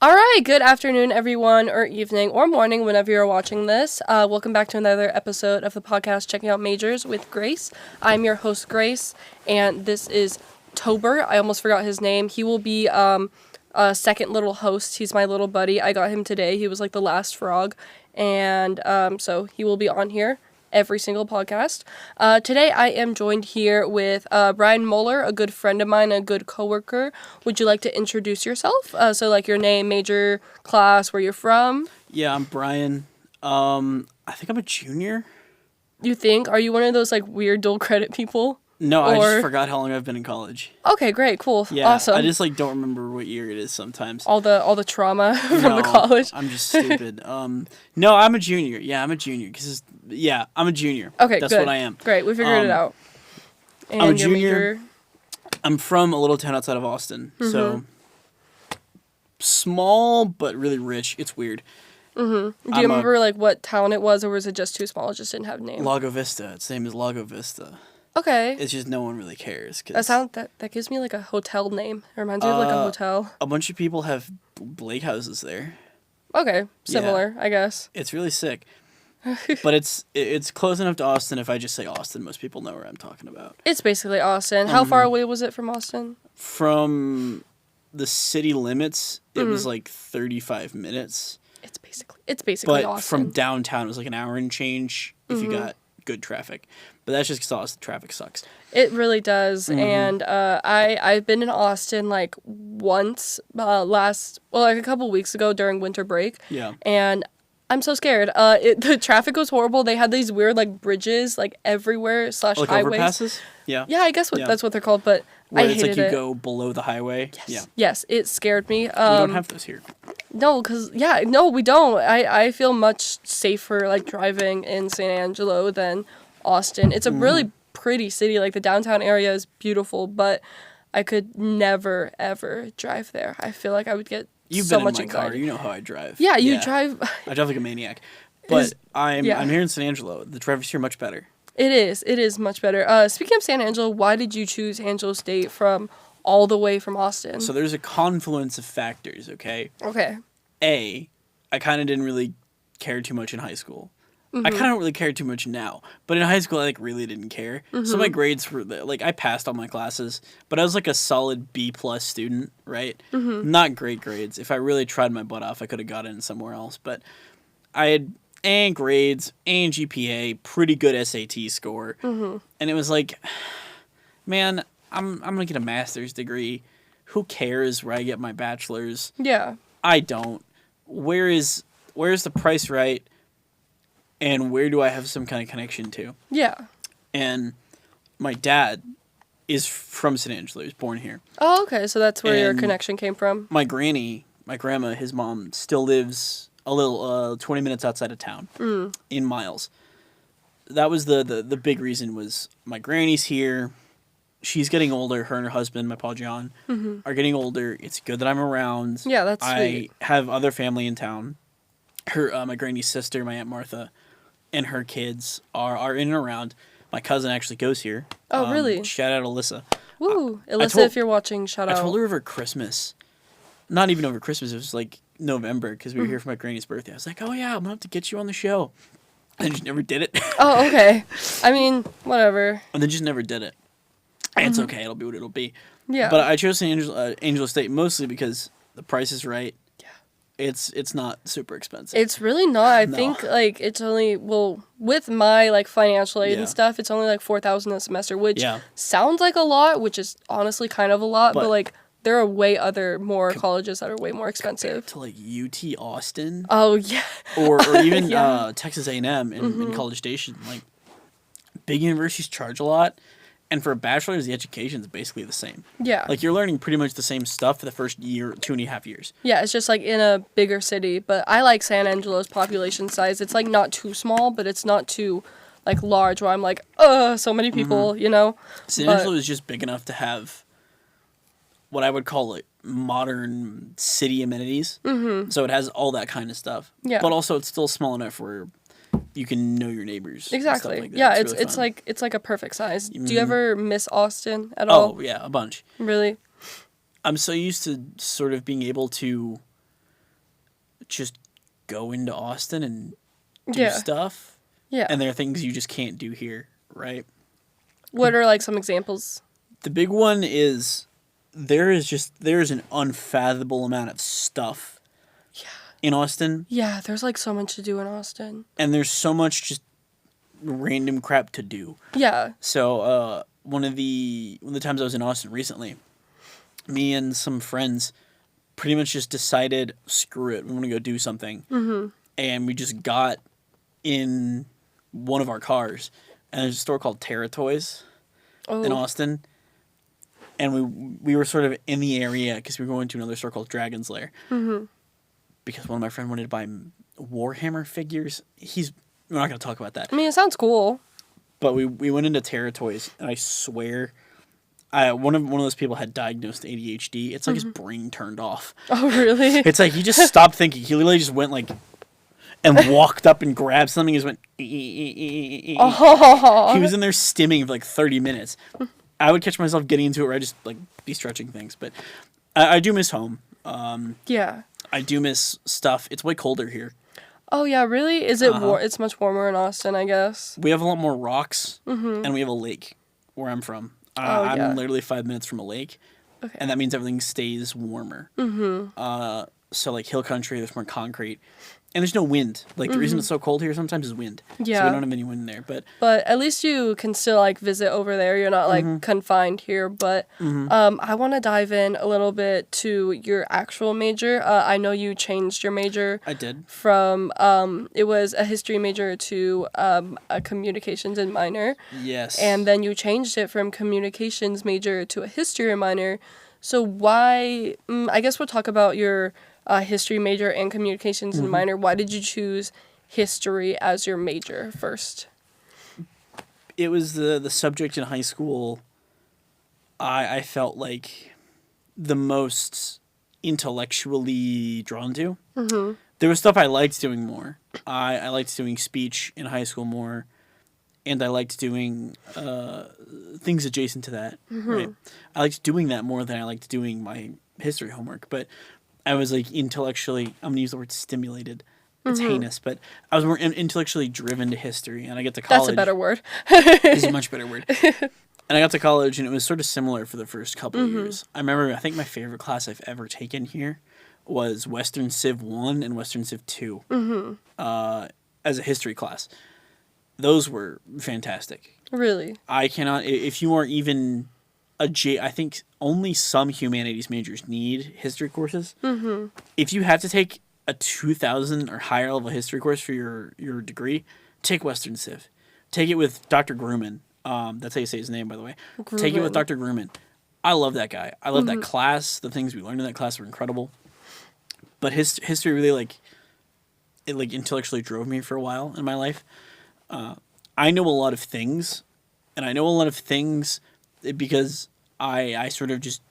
All right, good afternoon, everyone, or evening, or morning, whenever you're watching this. Welcome back to another episode of the podcast, Checking Out Majors with Grace. I'm your host, Grace, and this is Tober. I almost forgot his name. He will be a second little host. He's my little buddy. I got him today. He was like the last frog, and so he will be on here every single podcast. Today I am joined here with Bryan Mohler, a good friend of mine, a good coworker. Would you like to introduce yourself? So like your name, major, class, where you're from? Yeah, I'm Bryan. I think I'm a junior. You think? Are you one of those like weird dual credit people? No, I just forgot how long I've been in college. Okay, great, cool, Yeah, awesome. I just don't remember what year it is sometimes. All the trauma from the college. I'm just stupid. No, I'm a junior. Yeah, I'm a junior. I'm a junior. Okay, that's good. what I am. Great, we figured it out. And I'm a junior. your major? I'm from a little town outside of Austin, so small but really rich. It's weird. Mm-hmm. Do you remember like what town it was, or was it just too small? It just didn't have a name. Lago Vista. Its name is Lago Vista. Okay. It's just no one really cares. That gives me like a hotel name. It reminds me of like a hotel. A bunch of people have lake houses there. Okay, similar, I guess. It's really sick. But it's close enough to Austin. If I just say Austin, most people know where I'm talking about. It's basically Austin. How far away was it from Austin? From the city limits, it was like 35 minutes. It's basically but Austin. From downtown, it was like an hour and change if you got good traffic. But that's just because Austin traffic sucks. It really does. And I've been in Austin like once like a couple weeks ago during winter break. Yeah. And I'm so scared. The traffic was horrible. They had these weird like bridges like everywhere / like highways. overpasses? Yeah. Yeah, I guess that's what they're called. But where I it's hated like you it. go below the highway. Yes. Yeah. Yes, it scared me. We don't have those here. No, we don't. I feel much safer like driving in San Angelo than Austin. It's a really pretty city. Like the downtown area is beautiful, but I could never ever drive there. I feel like I would get You've so been much in my anxiety. car. You know how I drive. Yeah, you drive. I drive like a maniac. But I'm here in San Angelo. The traffic's here much better. It is much better. Speaking of San Angelo, why did you choose Angelo State from all the way from Austin? So there's a confluence of factors, okay? Okay. I kind of didn't really care too much in high school. I kind of don't really care too much now. But in high school, I really didn't care. So my grades were, I passed all my classes. But I was a solid B+ student, right? Not great grades. If I really tried my butt off, I could have got in somewhere else. But I had A grades, A GPA, pretty good SAT score. And it was man, I'm going to get a master's degree. Who cares where I get my bachelor's? Yeah. I don't. Where's the price right? And where do I have some kind of connection to? Yeah. And my dad is from San Angelo. He was born here. Oh, okay. So that's where your connection came from. My grandma, his mom, still lives a little 20 minutes outside of town in Miles. That was the big reason was my granny's here. She's getting older. Her and her husband, my Pa John, are getting older. It's good that I'm around. Yeah, that's sweet. I have other family in town. My granny's sister, my Aunt Martha, and her kids are in and around. My cousin actually goes here. Oh, really? Shout out Alyssa. Woo. Alyssa, if you're watching, shout out. I told her over Christmas. Not even over Christmas. It was November because we were here for my granny's birthday. I was like, oh, yeah, I'm going to have to get you on the show. And then she never did it. Oh, okay. I mean, whatever. And then just never did it. It's okay. It'll be what it'll be. Yeah. But I chose Angelo State mostly because the price is right. It's not super expensive. It's really not. I think it's only with my financial aid and stuff, it's only $4,000 a semester, which sounds like a lot, which is honestly kind of a lot, but there are way more colleges that are way more expensive. To UT Austin. Oh yeah. or even Texas A&M in College Station. Big universities charge a lot. And for a bachelor's, the education is basically the same. Yeah. You're learning pretty much the same stuff for the first year, 2.5 years. Yeah, it's just in a bigger city. But I like San Angelo's population size. It's not too small, but it's not too large where I'm so many people, you know? San Angelo is just big enough to have what I would call modern city amenities. So it has all that kind of stuff. Yeah. But also it's still small enough where you can know your neighbors. Exactly. Like yeah, it's really it's a perfect size. Do you ever miss Austin at all? Oh yeah, a bunch. Really? I'm so used to sort of being able to just go into Austin and do stuff. Yeah. And there are things you just can't do here, right? What are like some examples? The big one is there's an unfathomable amount of stuff in Austin. Yeah, there's like so much to do in Austin. And there's so much just random crap to do. Yeah. So one of the times I was in Austin recently, me and some friends pretty much just decided, screw it, we want to go do something. Mm-hmm. And we just got in one of our cars, and there's a store called Terra Toys in Austin. And we were sort of in the area because we were going to another store called Dragon's Lair. Mm-hmm. Because one of my friends wanted to buy Warhammer figures. We're not going to talk about that. I mean, it sounds cool. But we went into Terra Toys, and I swear, one of those people had diagnosed ADHD. It's like his brain turned off. Oh, really? It's like he just stopped thinking. He literally just went like, and walked up and grabbed something. He just went. Oh. He was in there stimming for like 30 minutes. I would catch myself getting into it where I just like be stretching things, but I do miss home. Yeah. I do miss stuff. It's way colder here. Oh yeah, really? Is it It's much warmer in Austin, I guess. We have a lot more rocks, and we have a lake where I'm from. I'm literally 5 minutes from a lake, and that means everything stays warmer. Mm-hmm. So like hill country, there's more concrete, and there's no wind. Like the reason it's so cold here sometimes is wind. Yeah. So we don't have any wind there, but at least you can still like visit over there. You're not like confined here. But I want to dive in a little bit to your actual major. I know you changed your major. I did. From it was a history major to a communications and minor. Yes. And then you changed it from communications major to a history minor. So why? I guess we'll talk about your history major and communications and minor. Why did you choose history as your major first? It was the subject in high school I felt like the most intellectually drawn to. Mm-hmm. There was stuff I liked doing more. I liked doing speech in high school more, and I liked doing things adjacent to that. Right? I liked doing that more than I liked doing my history homework, but I was like intellectually, I'm going to use the word stimulated. It's heinous, but I was more intellectually driven to history, and I get to college. That's a better word. It's a much better word. And I got to college, and it was sort of similar for the first couple of years. I think my favorite class I've ever taken here was Western Civ 1 and Western Civ 2 as a history class. Those were fantastic. Really? I cannot, if you are even I think only some humanities majors need history courses. Mm-hmm. If you have to take a 2000 or higher level history course for your degree, take Western Civ. Take it with Dr. Grumman. That's how you say his name, by the way. Grumman. Take it with Dr. Grumman. I love that guy. I love that class. The things we learned in that class were incredible. But history really it intellectually drove me for a while in my life. I know a lot of things, and I know a lot of things because I sort of just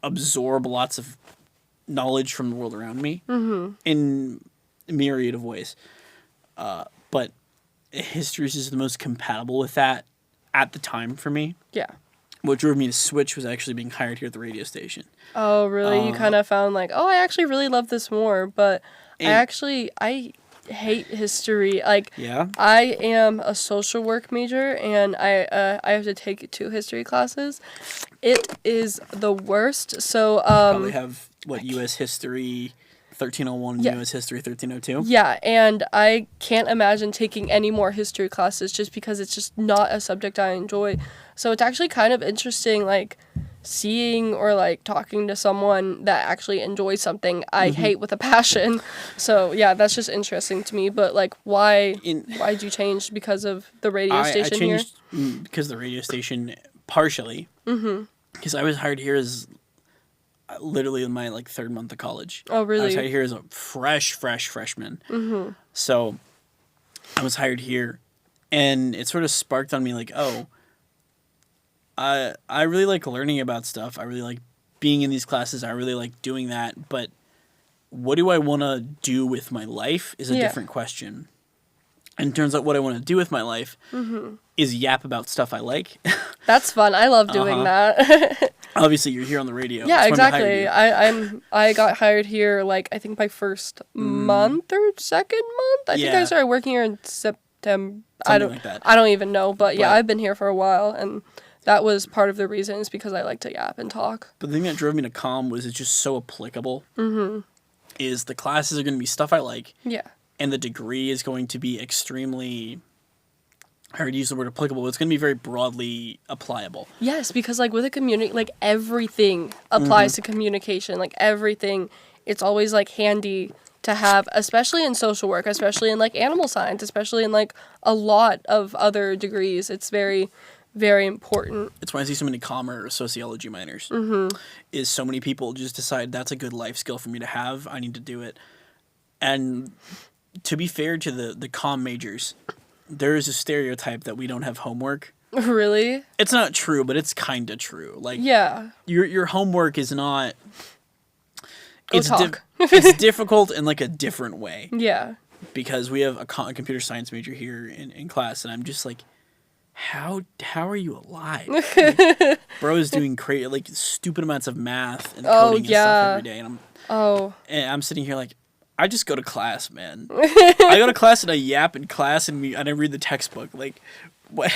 absorb lots of knowledge from the world around me in a myriad of ways. But history is just the most compatible with that at the time for me. Yeah. What drove me to switch was actually being hired here at the radio station. Oh, really? You kind of found like, I actually really love this more, but I hate history. Like, yeah. I am a social work major, and I have to take 2 history classes. It is the worst. So probably have U.S. history 1301 and U.S. history 1302. Yeah, and I can't imagine taking any more history classes just because it's just not a subject I enjoy. So it's actually kind of interesting, like, seeing or like talking to someone that actually enjoys something I hate with a passion. So yeah, that's just interesting to me. But like, why'd you change? Because of the radio station here? I changed because the radio station, partially. Because I was hired here as literally in my 3rd month of college. Oh, really? I was hired here as a fresh freshman. So I was hired here, and it sort of sparked on me I really like learning about stuff. I really like being in these classes. I really like doing that. But what do I want to do with my life is a different question. And it turns out what I want to do with my life is yap about stuff I like. That's fun. I love doing that. Obviously, you're here on the radio. Yeah, That's why I'm hiring exactly. you. I got hired here like I think my first month or second month. I think I Yeah. started working here in September. Something like that. I don't even know, but yeah, But- I've been here for a while, and that was part of the reason is because I like to yap and talk. But the thing that drove me to comm was it's just so applicable. Mm-hmm. Is the classes are going to be stuff I like, Yeah. and the degree is going to be extremely. I heard you use the word applicable. It's going to be very broadly applicable. Yes, because like with a community, like everything applies to communication. Like everything, it's always like handy to have, especially in social work, especially in like animal science, especially in like a lot of other degrees. It's very, very important. It's why I see so many comm or sociology minors. Mm-hmm. Is so many people just decide that's a good life skill for me to have. I need to do it. And to be fair to the comm majors, there is a stereotype that we don't have homework. Really? It's not true, but it's kind of true. Like Yeah. your homework is not. Go talk. It's difficult in like a different way Yeah. because we have a computer science major here in class, and I'm just like, how are you alive? Like, bro is doing crazy like stupid amounts of math and coding and stuff every day, and I'm sitting here like, I just go to class, man. I go to class and I yap in class and I read the textbook. Like, what?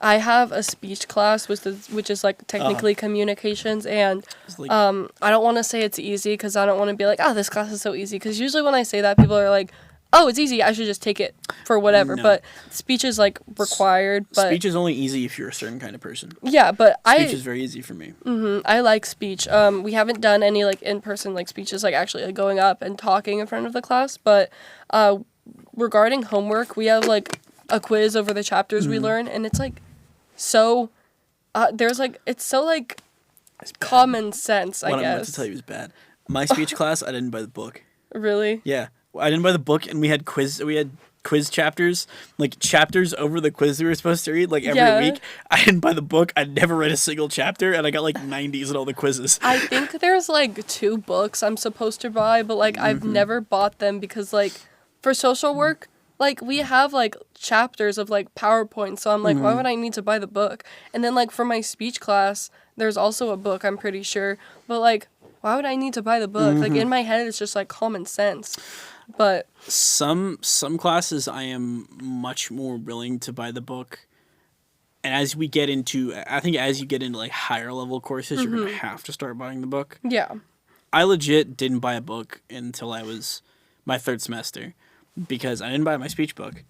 I have a speech class, which is like technically communications, and Like, I don't want to say it's easy because I don't want to be like, oh, this class is so easy. Because usually when I say that, people are like, oh, it's easy. I should just take it for whatever. No. But speech is like required. But speech is only easy if you're a certain kind of person. yeah, but Speech is very easy for me. I like speech. We haven't done any like in-person like speeches, like actually like, going up and talking in front of the class. But regarding homework, we have like a quiz over the chapters we learn, and it's like so. There's like it's so like common sense. I What I'm about guess. to tell you is bad. My speech class, I didn't buy the book. Really? Yeah, I didn't buy the book, and we had quiz chapters, like chapters over the quiz we were supposed to read, like every week. I didn't buy the book. I never read a single chapter, and I got like 90s in all the quizzes. I think there's like 2 books I'm supposed to buy, but like I've never bought them because like for social work, like we have like chapters of like PowerPoint, so I'm like, why would I need to buy the book? And then like for my speech class, there's also a book, I'm pretty sure, but like why would I need to buy the book? Like in my head, it's just like common sense. But some classes I am much more willing to buy the book. And as you get into like higher level courses, you're gonna have to start buying the book. yeah, I legit didn't buy a book until I was my 3rd semester because I didn't buy my speech book.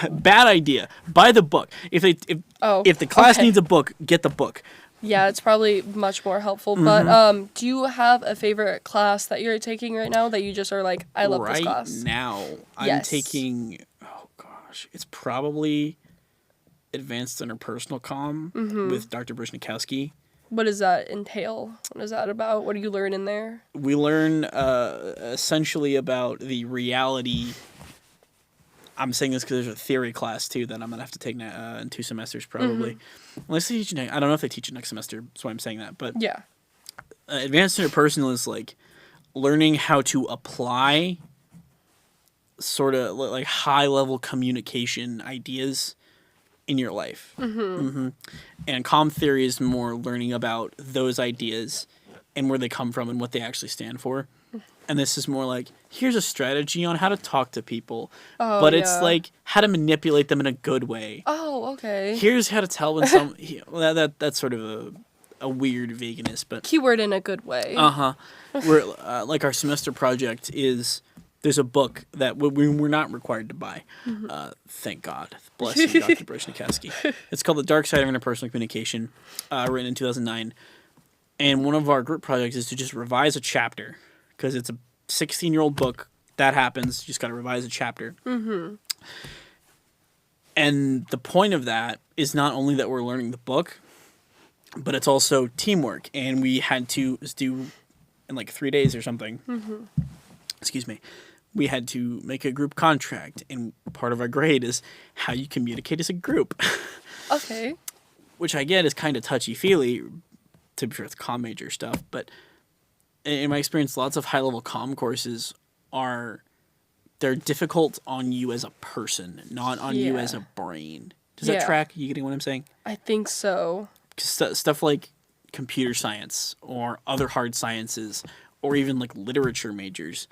Bad idea. Buy the book. If the class needs a book, get the book. yeah, it's probably much more helpful. But do you have a favorite class that you're taking right now that you just are like, I love this class? Right now, I'm Yes. taking. Oh gosh, it's probably Advanced Interpersonal Comm with Dr. Brishnikowski. What does that entail? What is that about? What do you learn in there? We learn essentially about the reality. I'm saying this because there's a theory class too that I'm gonna have to take in 2 semesters probably. Unless they teach I don't know if they teach it next semester. That's why I'm saying that. But Yeah. Advanced Interpersonal is like learning how to apply sort of like high level communication ideas in your life. And comm theory is more learning about those ideas and where they come from and what they actually stand for. And this is more like, here's a strategy on how to talk to people. Oh, but it's yeah. like how to manipulate them in a good way. Oh, okay. Here's how to tell when that's sort of a weird vagueness, but Keyword in a good way. we're like our semester project is there's a book that we're not required to buy. Thank God. Bless you, Dr. Brishnikowski. It's called The Dark Side of Interpersonal Communication, written in 2009. And one of our group projects is to just revise a chapter because it's a 16-year-old book. That happens. You just got to revise a chapter. And the point of that is not only that we're learning the book, but it's also teamwork. And we had to do in like 3 days or something. Excuse me. We had to make a group contract, and part of our grade is how you communicate as a group. Okay. Which I get is kind of touchy-feely, to be sure it's comm major stuff, but in my experience, lots of high-level comm courses they're difficult on you as a person, not on you as a brain. Does that track? You getting what I'm saying? I think so. 'Cause stuff like computer science or other hard sciences or even like literature majors,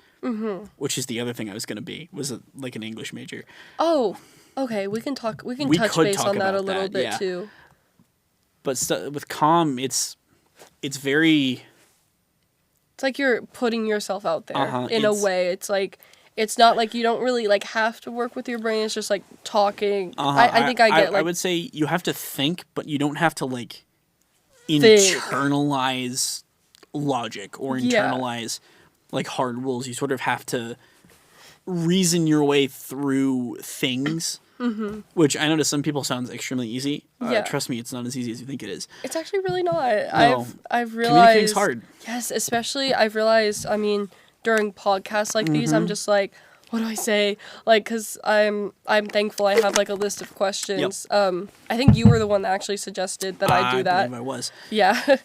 which is the other thing I was going to be, was like an English major. Oh, okay. We can touch base on that a little bit too. But with comm, it's very... It's like you're putting yourself out there in a way. It's like, it's not like you don't really like have to work with your brain. It's just like talking. I think I get like... I would say you have to think, but you don't have to like internalize logic or internalize like hard rules. You sort of have to reason your way through things, which I know to some people sounds extremely easy. Trust me, it's not as easy as you think it is. It's actually really not. No. I've realized communicating's hard. Yes, especially I've realized. I mean, during podcasts like these, I'm just like, what do I say? Like, cause I'm thankful I have like a list of questions. Yep. I think you were the one that actually suggested that I do that. I believe I was. Yeah.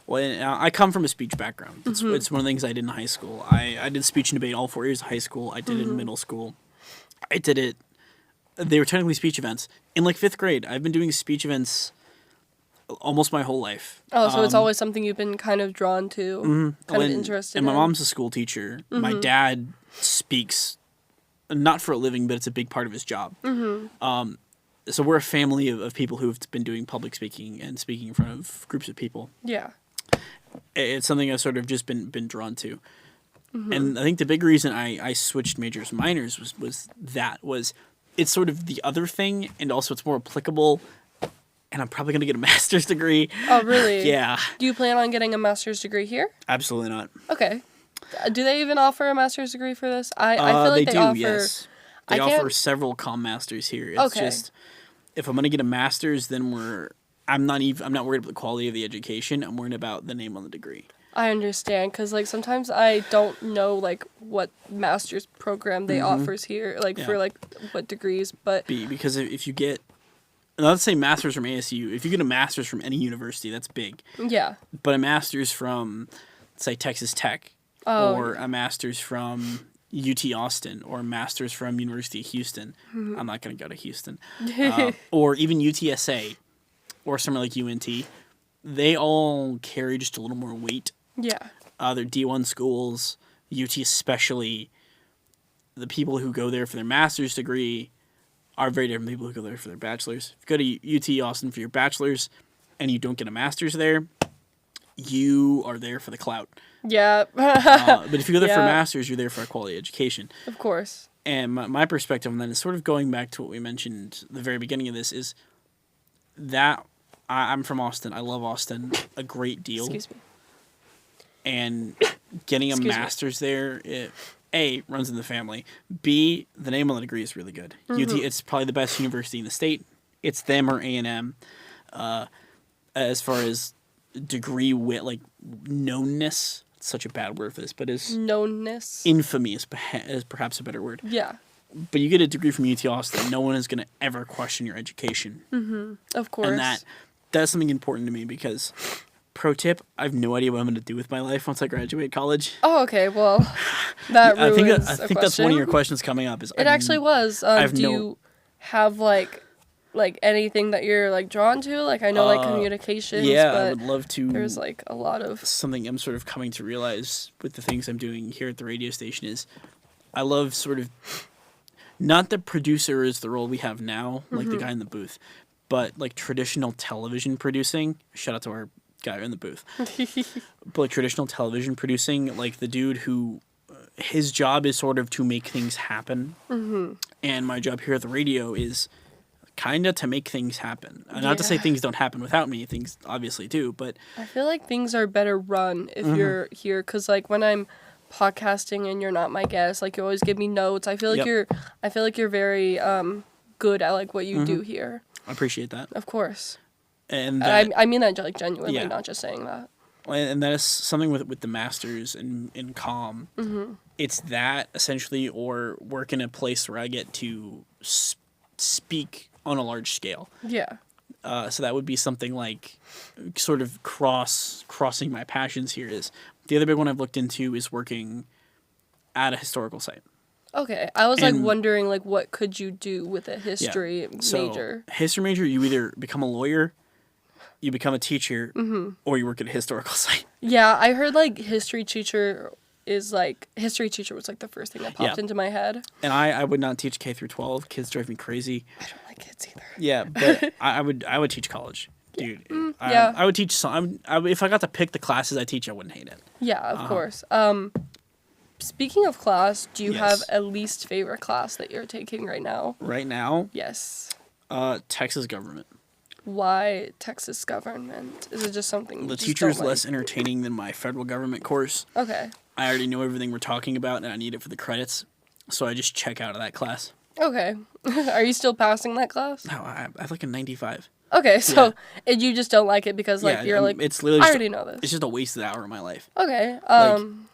Well, I come from a speech background. It's one of the things I did in high school. I did speech and debate all 4 years of high school. I did it in middle school. I did it. They were technically speech events. In like 5th grade, I've been doing speech events almost my whole life. Oh, so it's always something you've been kind of drawn to, kind of interested in. And my mom's a school teacher. My dad speaks, not for a living, but it's a big part of his job. So we're a family of people who've been doing public speaking and speaking in front of groups of people. Yeah. It's something I've sort of just been drawn to. And I think the big reason I switched majors and minors was it's sort of the other thing, and also it's more applicable, and I'm probably going to get a master's degree. Oh, really? Yeah. Do you plan on getting a master's degree here? Absolutely not. Okay. Do they even offer a master's degree for this? I feel like they offer... Yes. They offer several comm masters here. It's just, if I'm going to get a master's, then I'm not worried about the quality of the education. I'm worried about the name on the degree. I understand, because like sometimes I don't know like what master's program they offers here, like for like what degrees, but because if you get, let's say master's from ASU, if you get a master's from any university, that's big. Yeah. But a master's from, say, Texas Tech, or a master's from UT Austin, or a master's from University of Houston. I'm not going to go to Houston. Or even UTSA, or somewhere like UNT. They all carry just a little more weight. Yeah. They're D1 schools, UT especially. The people who go there for their master's degree are very different people who go there for their bachelor's. If you go to UT Austin for your bachelor's and you don't get a master's there, you are there for the clout. Yeah. But if you go there for a master's, you're there for a quality education. Of course. And my perspective on that is sort of going back to what we mentioned at the very beginning of this, is that I'm from Austin. I love Austin a great deal. Excuse me. And getting a master's there, A, runs in the family. B, the name on the degree is really good. UT, it's probably the best university in the state. It's them or A&M. As far as degree like knownness, it's such a bad word for this, but is knownness. Infamy is perhaps a better word. Yeah. But you get a degree from UT Austin, no one is going to ever question your education. Of course. And that's something important to me, because... Pro tip, I have no idea what I'm going to do with my life once I graduate college. Oh, okay. Well, that ruins I think that's one of your questions coming up. It actually was. Do you have like anything that you're like drawn to? Like I know like communications. Yeah, but I would love to. There's like a lot of something I'm sort of coming to realize with the things I'm doing here at the radio station is I love sort of not the producer is the role we have now, like the guy in the booth, but like traditional television producing. Shout out to our guy in the booth. But like traditional television producing, like the dude who his job is sort of to make things happen, and my job here at the radio is kind of to make things happen. Not to say things don't happen without me, things obviously do, but I feel like things are better run if you're here, because like when I'm podcasting and you're not my guest, like you always give me notes. I feel like you're very good at like what you do here. I appreciate that. Of course. And I mean that like genuinely, not just saying that. And that is something with the masters in comm. It's that essentially, or work in a place where I get to speak on a large scale. Yeah. So that would be something like sort of crossing my passions here. Is the other big one I've looked into is working at a historical site. Okay, I was like wondering like what could you do with a history major? History major, you either become a lawyer, you become a teacher, or you work at a historical site. Yeah, I heard like history teacher was like the first thing that popped into my head. And I would not teach K through 12. Kids drive me crazy. I don't like kids either. Yeah, but I would teach college, dude. Yeah. I would teach some. If I got to pick the classes I teach, I wouldn't hate it. Yeah, of course. Speaking of class, do you have a least favorite class that you're taking right now? Right now? Yes. Texas government. Why Texas government? Is it just something the teacher's less entertaining than my federal government course? Okay. I already know everything we're talking about, and I need it for the credits, so I just check out of that class. Okay. Are you still passing that class? No, I have like a 95. Okay, so you just don't like it because you're like, it's literally I already know this. It's just a wasted hour of my life. Okay.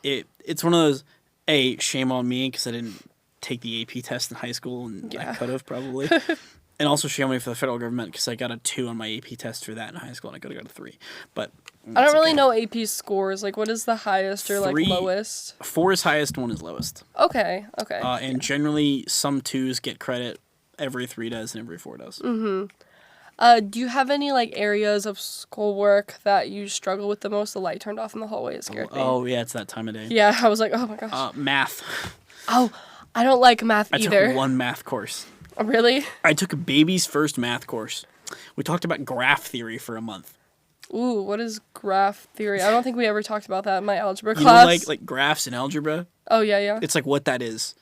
It's one of those. Shame on me because I didn't take the AP test in high school, and I could have probably. And also shame on me for the federal government because I got a 2 on my AP test for that in high school, and I could have got a 3. But I don't really know AP scores. Like, what is the highest or 3, lowest? 4 is highest, 1 is lowest. Okay. And generally, some 2s get credit, every 3 does, and every 4 does. Mm-hmm. Do you have any like areas of schoolwork that you struggle with the most? The light turned off in the hallway. It scared me. Oh yeah, it's that time of day. Yeah, I was like, oh my gosh. Math. Oh, I don't like math either. I took 1 math course. Oh, really? I took a baby's first math course. We talked about graph theory for a month. Ooh, what is graph theory? I don't think we ever talked about that in my algebra class. You know, like graphs in algebra? Oh, yeah. It's like what that is.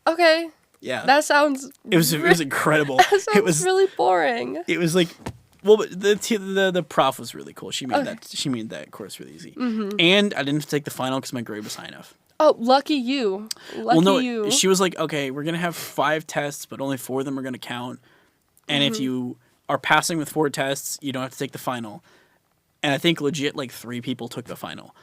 Okay. Yeah. That sounds... It was incredible. That sounds really boring. It was like... Well, but the prof was really cool. She made that course really easy. Mm-hmm. And I didn't take the final because my grade was high enough. Oh, lucky you. You. She was like, okay, we're going to have 5 tests, but only 4 of them are going to count. And if you are passing with 4 tests, you don't have to take the final. And I think legit like 3 people took the final.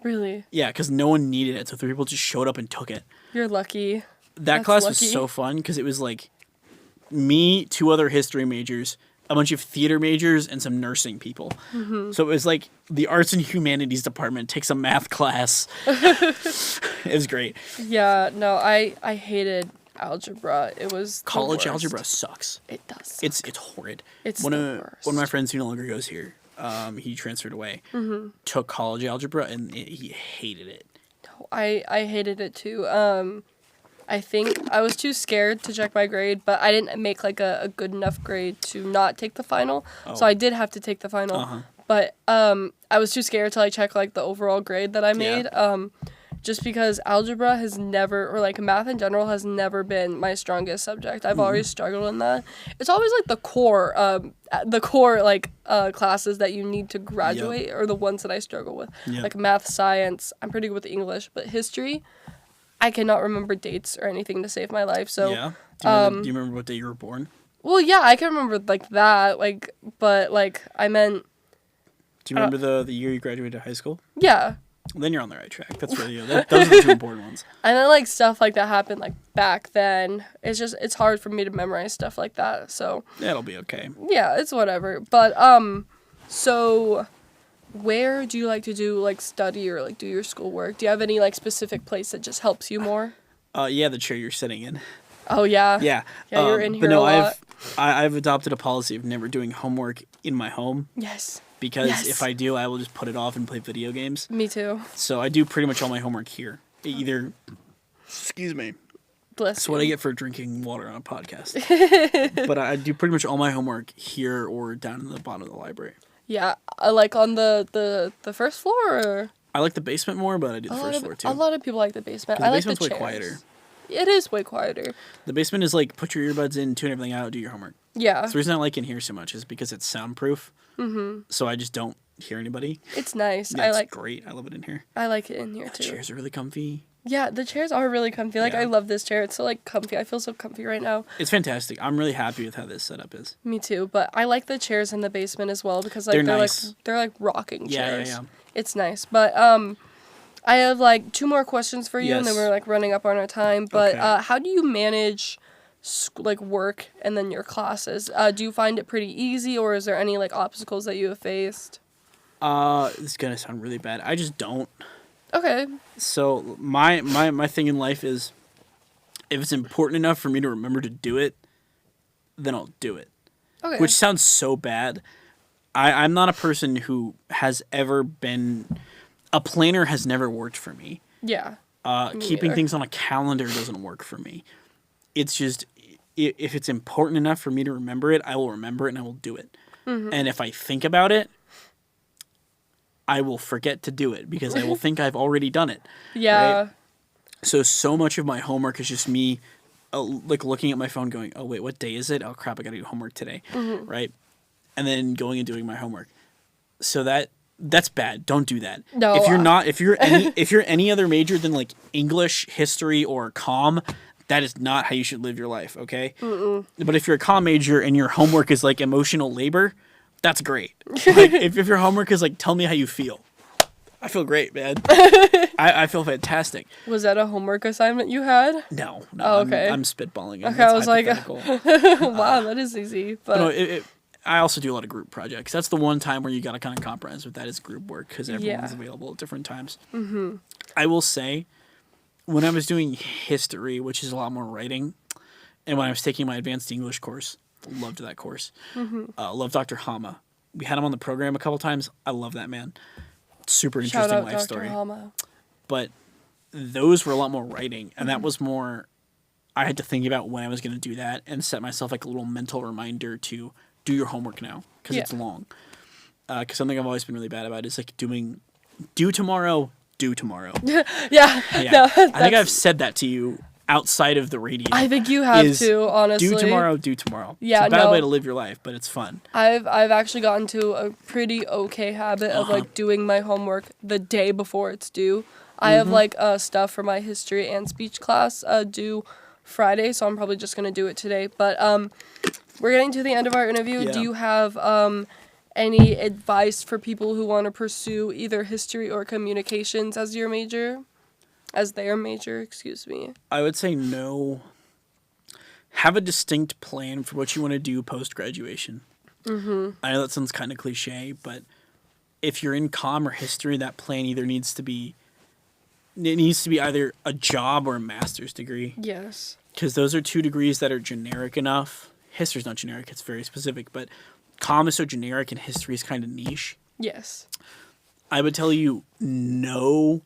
Really? Yeah, because no one needed it. So 3 people just showed up and took it. You're lucky. That class was so fun because it was like me, 2 other history majors, a bunch of theater majors, and some nursing people. Mm-hmm. So it was like the arts and humanities department takes a math class. It was great. Yeah, no, I hated algebra. It was college algebra sucks. It does suck. It's horrid. It's one the worst. One of my friends who no longer goes here, he transferred away, took college algebra, and he hated it. No, I hated it too. I think I was too scared to check my grade, but I didn't make like a good enough grade to not take the final. Oh. So I did have to take the final. Uh-huh. But I was too scared till I checked like the overall grade that I made. Yeah. Just because algebra has never, or like math in general, has never been my strongest subject. I've always struggled in that. It's always like the core classes that you need to graduate are the ones that I struggle with. Yep. Like math, science, I'm pretty good with English, but history, I cannot remember dates or anything to save my life. So yeah. Do you remember what day you were born? Well, yeah, I can remember like that. But I meant. Do you remember the year you graduated high school? Yeah. Well, then you're on the right track. That's really those are the 2 important ones. And then like stuff like that happened like back then. It's hard for me to memorize stuff like that. So. That'll be okay. Yeah, it's whatever. But so. Where do you like to do like study or like do your schoolwork? Do you have any like specific place that just helps you more? Yeah, the chair you're sitting in. Oh yeah. Yeah. Yeah, you're in here a lot. I've adopted a policy of never doing homework in my home. Yes. Because if I do, I will just put it off and play video games. Me too. So I do pretty much all my homework here. Either, excuse me. That's what I get for drinking water on a podcast. But I do pretty much all my homework here or down in the bottom of the library. Yeah, I like on the first floor. Or? I like the basement more, but I do the first floor too. A lot of people like the basement. I like the basement's way quieter. It is way quieter. The basement is like put your earbuds in, tune everything out, do your homework. Yeah. So the reason I like in here so much is because it's soundproof. Mm-hmm. So I just don't hear anybody. It's nice. Yeah, it's great. I love it in here. I like it in here too. The chairs are really comfy. Yeah, the chairs are really comfy. Like, I love this chair. It's so, like, comfy. I feel so comfy right now. It's fantastic. I'm really happy with how this setup is. Me too. But I like the chairs in the basement as well because, like, they're nice. They're rocking chairs. Yeah. It's nice. But I have, like, 2 more questions for you, and then we're, like, running up on our time. But how do you manage, like, work and then your classes? Do you find it pretty easy, or is there any, like, obstacles that you have faced? This is going to sound really bad. I just don't. Okay. So my thing in life is if it's important enough for me to remember to do it, then I'll do it. Okay. Which sounds so bad, I'm not a person who has ever been. A planner has never worked for me. Yeah. Keeping neither. things on a calendar doesn't work for me. It's just, if it's important enough for me to remember it, I will remember it and I will do it. And if I think about it, I will forget to do it because I will think I've already done it. Yeah. Right? So much of my homework is just me like looking at my phone going, oh, wait, what day is it? Oh, crap, I got to do homework today. Right? And then going and doing my homework. So that's bad. Don't do that. No. If you're any other major than like English, history, or comm, that is not how you should live your life, okay? But if you're a comm major and your homework is like emotional labor, that's great. Like, if your homework is like, tell me how you feel. I feel great, man. I feel fantastic. Was that a homework assignment you had? No. Oh, okay. I'm spitballing. Okay, I was like, wow, that is easy. But no, I also do a lot of group projects. That's the one time where you got to kind of compromise with that is group work because everyone's available at different times. I will say, when I was doing history, which is a lot more writing, and when I was taking my advanced English course, loved that course. Loved Dr. Hama. We had him on the program a couple times. I love that man. Super shout interesting out life Dr. story. Hama. But those were a lot more writing, and that was more. I had to think about when I was going to do that and set myself like a little mental reminder to do your homework now because it's long. Because something I've always been really bad about is like do tomorrow. Yeah. Yeah. No, I think I've said that to you outside of the radio. I think you have to, honestly. Do tomorrow. Yeah, it's a bad way to live your life, but it's fun. I've actually gotten to a pretty okay habit of like doing my homework the day before it's due. I have like stuff for my history and speech class due Friday, so I'm probably just gonna do it today. But we're getting to the end of our interview. Yeah. Do you have any advice for people who want to pursue either history or communications as their major, excuse me? I would say no. Have a distinct plan for what you want to do post-graduation. I know that sounds kind of cliche, but if you're in comm or history, that plan either needs to be either a job or a master's degree. Yes. Because those are two degrees that are generic enough. History's not generic, it's very specific, but comm is so generic and history is kind of niche. Yes. I would tell you know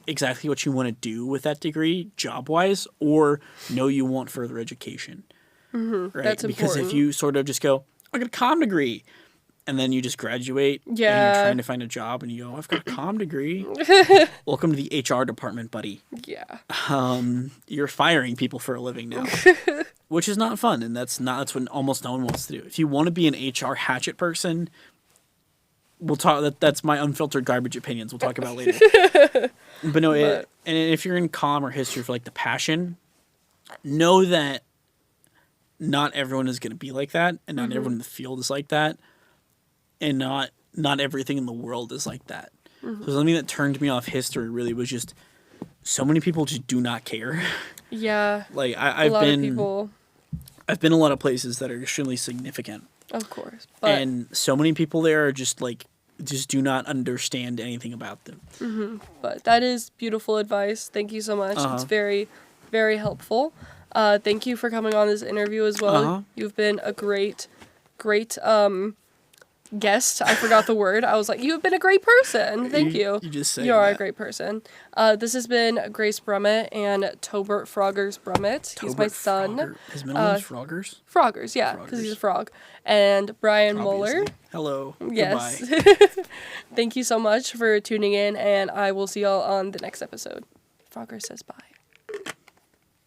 exactly what you want to do with that degree job-wise or know you want further education. Right? That's important. Because if you sort of just go, I got a comm degree, and then you just graduate and you're trying to find a job and you go, I've got a comm degree. Welcome to the HR department, buddy. Yeah. You're firing people for a living now. Which is not fun, and that's what almost no one wants to do. If you want to be an HR hatchet person, we'll talk. That's my unfiltered garbage opinions. We'll talk about later. But no, and if you're in comm or history for like the passion, know that not everyone is going to be like that, and not everyone in the field is like that, and not everything in the world is like that. So something that turned me off history really was just so many people just do not care. Yeah. Like I've been a lot of places that are extremely significant. Of course. But and so many people there are just do not understand anything about them. But that is beautiful advice. Thank you so much. It's very, very helpful. Thank you for coming on this interview as well. You've been a great guest. I forgot the word. I was like, you've been a great person. Thank you. You just say you are a great person. This has been Grace Brummett and Tobert Froggers Brummett. He's my son. Frogger. His middle name is Froggers? Froggers, yeah, because he's a frog. And Bryan Mohler. Hello. Yes. Goodbye. Thank you so much for tuning in, and I will see y'all on the next episode. Frogger says bye.